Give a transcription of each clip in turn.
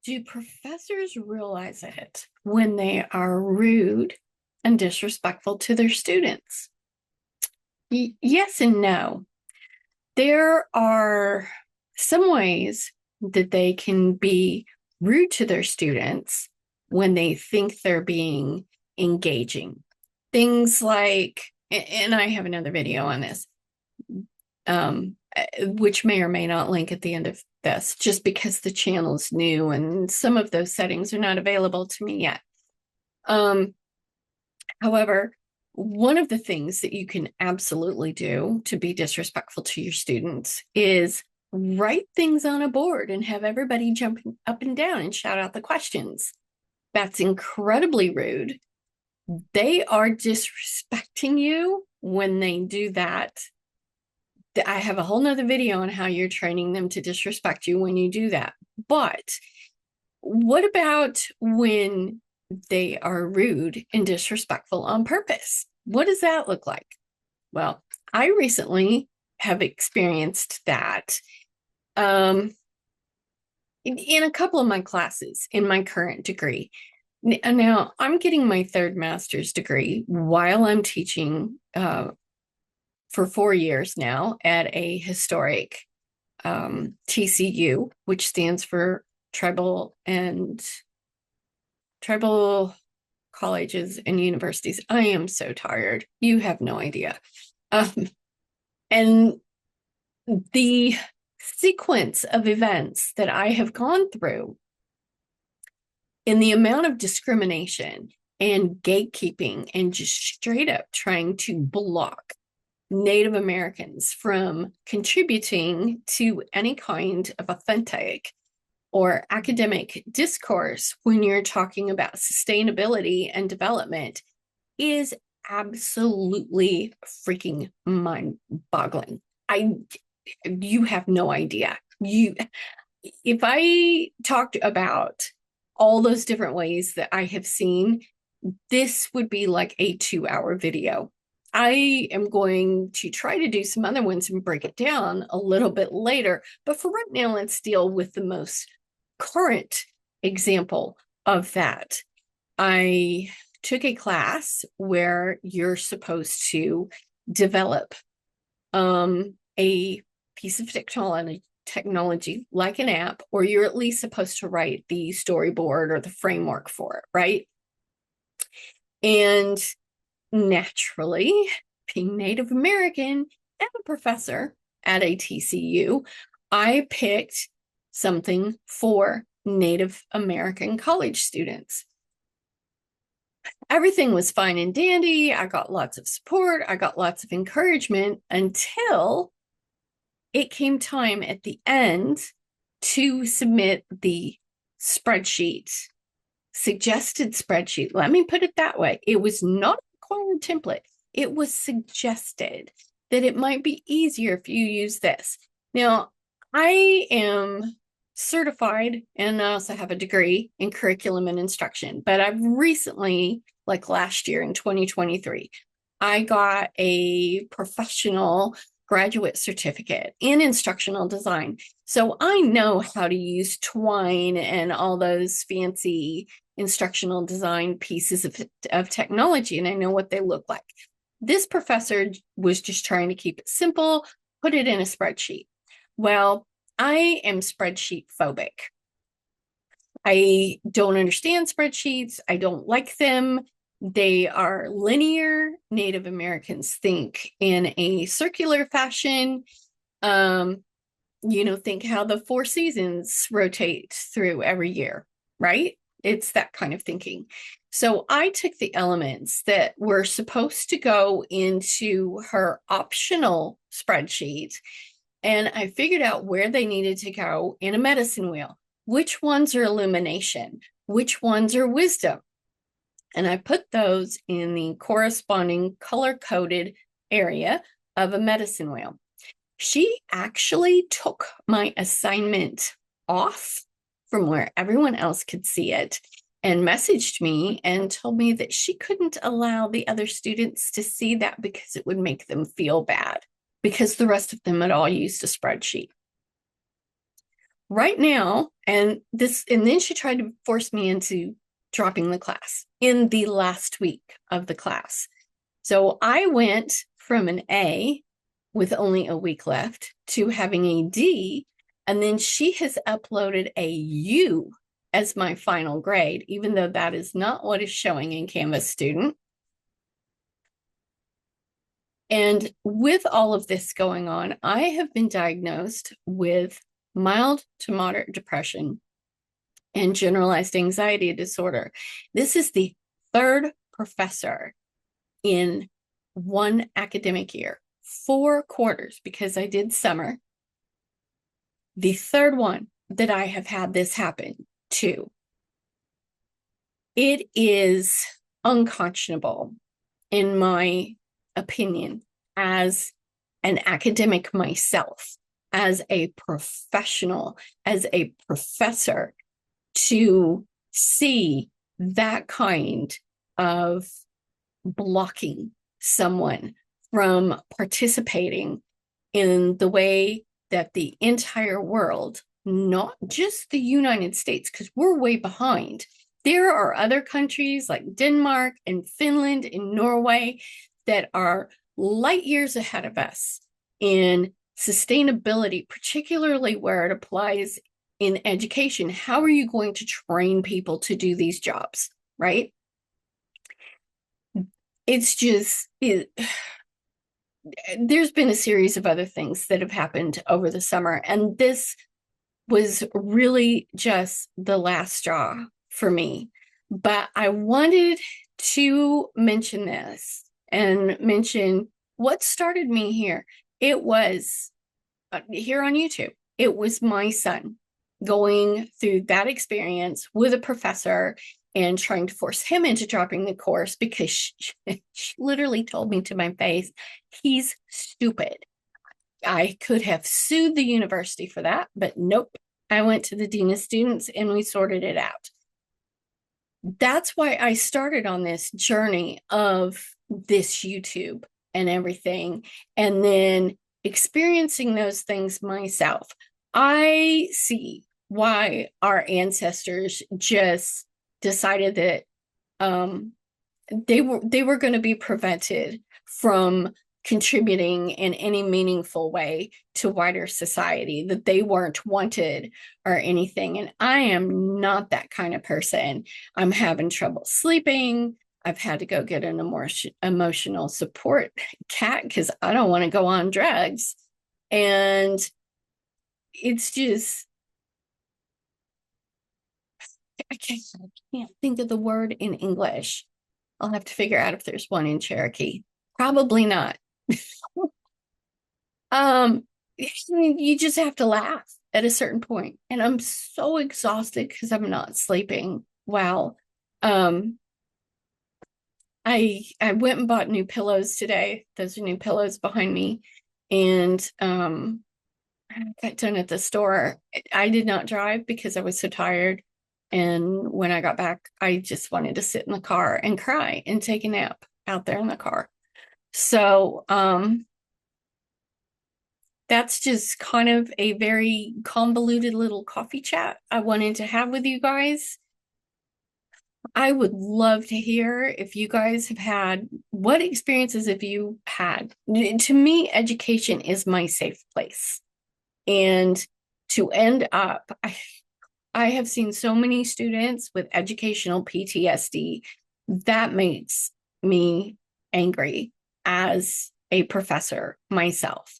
Do professors realize it when they are rude and disrespectful to their students? Yes and no. There are some ways that they can be rude to their students when they think they're being engaging. Things like, and I have another video on this, which may or may not link at the end of this, just because the channel is new and some of those settings are not available to me yet. However, one of the things that you can absolutely do to be disrespectful to your students is write things on a board and have everybody jump up and down and shout out the questions. That's incredibly rude. They are disrespecting you when they do that. I have a whole nother video on how you're training them to disrespect you when you do that. But what about when they are rude and disrespectful on purpose? What does that look like? Well, I recently have experienced that in a couple of my classes in my current degree. Now, I'm getting my third master's degree while I'm teaching for 4 years now at a historic TCU, which stands for tribal colleges and universities. I am so tired. You have no idea. And the sequence of events that I have gone through in the amount of discrimination and gatekeeping and just straight up trying to block Native Americans from contributing to any kind of authentic or academic discourse when you're talking about sustainability and development is absolutely freaking mind-boggling. You have no idea. If I talked about all those different ways that I have seen, this would be like a 2-hour video. I am going to try to do some other ones and break it down a little bit later. But for right now, let's deal with the most current example of that. I took a class where you're supposed to develop a piece of technology like an app, or you're at least supposed to write the storyboard or the framework for it, right? And naturally, being Native American and a professor at a TCU, I picked something for Native American college students. Everything was fine and dandy. I got lots of support. I got lots of encouragement until it came time at the end to submit the spreadsheet, suggested spreadsheet. Let me put it that way. It was not a required template. It was suggested that it might be easier if you use this. Now, I am certified and I also have a degree in curriculum and instruction, but I've recently, like last year in 2023, I got a professional graduate certificate in instructional design. So I know how to use Twine and all those fancy instructional design pieces of technology, and I know what they look like. This professor was just trying to keep it simple, put it in a spreadsheet. Well, I am spreadsheet phobic. I don't understand spreadsheets. I don't like them. They are linear. Native Americans think in a circular fashion. Think how the 4 seasons rotate through every year, right? It's that kind of thinking. So I took the elements that were supposed to go into her optional spreadsheet, and I figured out where they needed to go in a medicine wheel. Which ones are illumination? Which ones are wisdom? And I put those in the corresponding color-coded area of a medicine wheel. She actually took my assignment off from where everyone else could see it and messaged me and told me that she couldn't allow the other students to see that because it would make them feel bad, because the rest of them had all used a spreadsheet. right now, and then she tried to force me into dropping the class in the last week of the class. So I went from an A with only a week left to having a D, and then she has uploaded a U as my final grade, even though that is not what is showing in Canvas Student. And with all of this going on, I have been diagnosed with mild to moderate depression and generalized anxiety disorder. This is the third professor in one academic year, 4 quarters, because I did summer. The third one that I have had this happen to. It is unconscionable, in my opinion, as an academic myself, as a professional, as a professor, to see that kind of blocking someone from participating in the way that the entire world, not just the United States, because we're way behind. There are other countries like Denmark and Finland and Norway that are light years ahead of us in sustainability, particularly where it applies in education. How are you going to train people to do these jobs, right? It's just, there's been a series of other things that have happened over the summer, and this was really just the last straw for me. But I wanted to mention this and mention what started me here. It was here on YouTube. It was my son going through that experience with a professor and trying to force him into dropping the course because she literally told me to my face, he's stupid. I could have sued the university for that, but nope. I went to the dean of students and we sorted it out. That's why I started on this journey of this YouTube and everything, and then experiencing those things myself. I see why our ancestors just decided that they were going to be prevented from contributing in any meaningful way to wider society, that they weren't wanted or anything. And I am not that kind of person. I'm having trouble sleeping. I've had to go get an emotional support cat because I don't want to go on drugs. And it's just, I can't think of the word in English. I'll have to figure out if there's one in Cherokee. Probably not. You just have to laugh at a certain point. And I'm so exhausted because I'm not sleeping well. I went and bought new pillows today. Those are new pillows behind me. And I got done at the store. I did not drive because I was so tired. And when I got back, I just wanted to sit in the car and cry and take a nap out there in the car. So that's just kind of a very convoluted little coffee chat I wanted to have with you guys. I would love to hear if you guys have had, what experiences have you had? To me, education is my safe place. And to end up, I have seen so many students with educational PTSD. That makes me angry as a professor myself,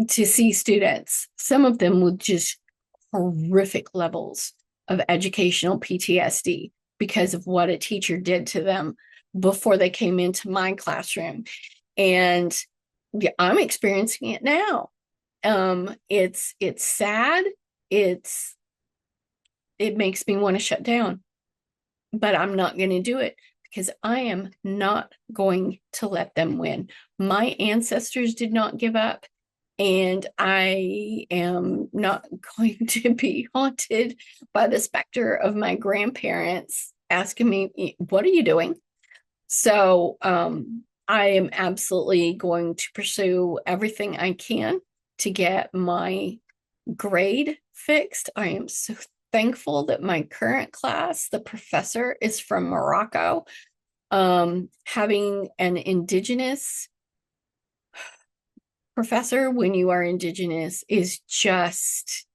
to see students, some of them with just horrific levels of educational PTSD because of what a teacher did to them before they came into my classroom. And yeah, I'm experiencing it now. It's sad. It makes me want to shut down, but I'm not going to do it because I am not going to let them win. My ancestors did not give up, and I am not going to be haunted by the specter of my grandparents asking me, what are you doing? So I am absolutely going to pursue everything I can to get my grade fixed. I am so thankful that my current class, the professor is from Morocco. Having an indigenous professor when you are indigenous is just,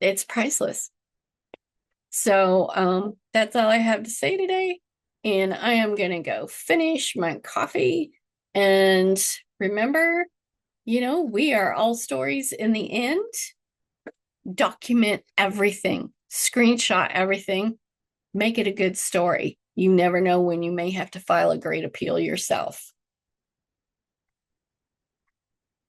it's priceless. So that's all I have to say today. And I am going to go finish my coffee. And remember, we are all stories in the end. Document everything, screenshot everything, make it a good story. You never know when you may have to file a great appeal yourself.